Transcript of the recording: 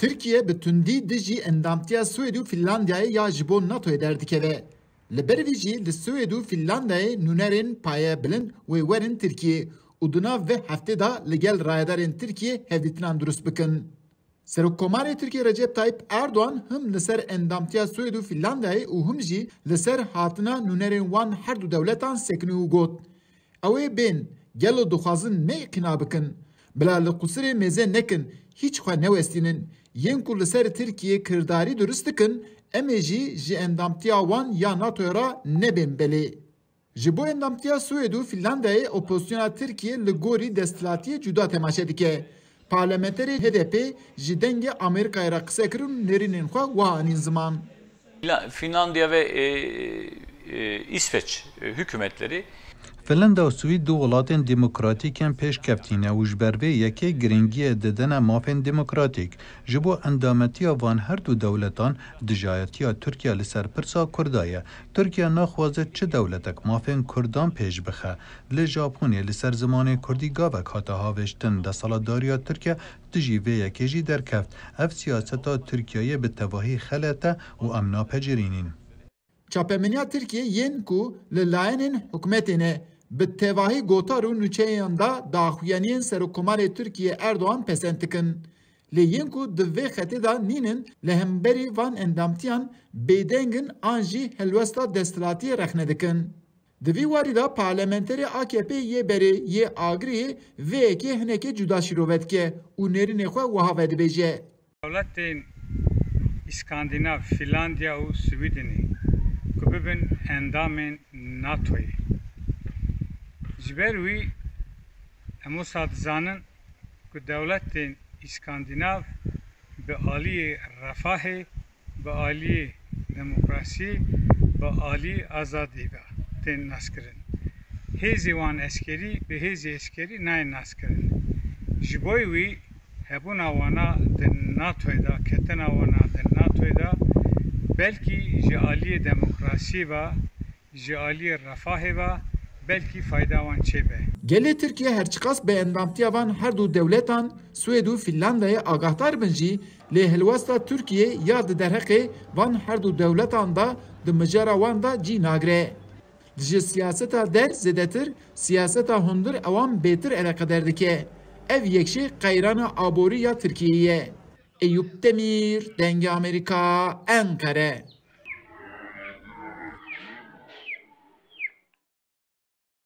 Türkiye bi tundî dijî endamtiya Swêd û Finlandiyayê ya ji bo NATOyê derdikeve. Li ber vê jî li Swêd û Finlandiyayê nûnerên payebilind wê werin Tirkiye û di nav vê heftê da li gel rayedarên Tirkiye hevdîtinan durust bikin. Serokkomarê Tirkiye Recep Tayyip Erdoğan him li ser endamtiya Swêd û Finlandiyayê û him jî li ser hatina nûnerên wan her du dewletan sekinî û got. Ew ê bên gelo dixwazin me qîna bikin. Bila li qusirê mêze nekin, hiç xwe newestînin. Yên ku li ser Tirkiye kirdarî durust dikin, em ê jî ji endamtiya wan ya NATOya ra nebên belê. Ji bo endamtiya Swêd û Finlandiyayê opozisyona Tirkiye li gorî desthilatiyê cuda temaşe dike. Parlamenterê HDP ji dengê Amerîkayê ra qise kirin û nêrînên xwe wiha anîn ziman. Finlandiya ve İsveç hükümetleri Finlandiya û Swîd du welatên demokratîkên pêşkevtîne û ji ber vê yekê giringiyê didine mafên demokratîk. Ji bo endametiya van her du dewletan dijayetiya Tirkiye li ser pirsa Kurda ye. Tirkiye naxwaze çi dewletek mafên Kurdan pêş bixe. Li Japonê li ser zimanê Kurdî gavek hate haveştin desaladariya Tirkiye dijî vê yekê jî derkeft. Ev siyaseta Tirkiyeyê bi tevahî xelete û em napecirînin. Çapemeniya Tirkiye yên ku li layenên hikûmetê bi tevahî gotar û nûçeyan da daxuyaniyên Serokkomarê Tirkiye Erdoğan pesend dikin. Lê yên ku di vê xetê da nînin li hemberî van endamtiyan bêdengin an jî helwesta desthilatiyê rexne dikin. Di vî warî da parlamenterê AKP yê berê yê Agiriyê vê yekê hinekê cuda şîrove dike û nêrînê xwe wiha vedibêje. Dewletên İskandinav, Finlandiya û Swîdênê ku bibin endamên NATOyê. Ji ber wî em wisa dizanin ku dewletên İskandinav bi aliyê refahê, bi aliyê demokrasî, bi aliyê azadî ve tên naskirin. Hêzê wan eskerî bi hêzê eskerî nayên naskirin. Ji bo wî hebûna wana di NATOyê da, ketina wana di NATOyê da belkî ji aliyê demokrasî ve ji aliyê refahê ve belki fayda wan çêbe. Gelê Tirkiye herçiqas bi endamtiya van her du dewletan Swêd û Finlandiyayê agahdar bin jî lê hilwesta Tirkiye ya di derheqê van her du dewletan da di mijara wan da cî nagire. Ji siyaseta der zêdetir, siyaseta hundir ewan bêtir eleqedar dike. Ev yekşî qeyrana aborî ya Tirkiyeyê ye. Eyüp Demir, Dengê Amerika, Ankara.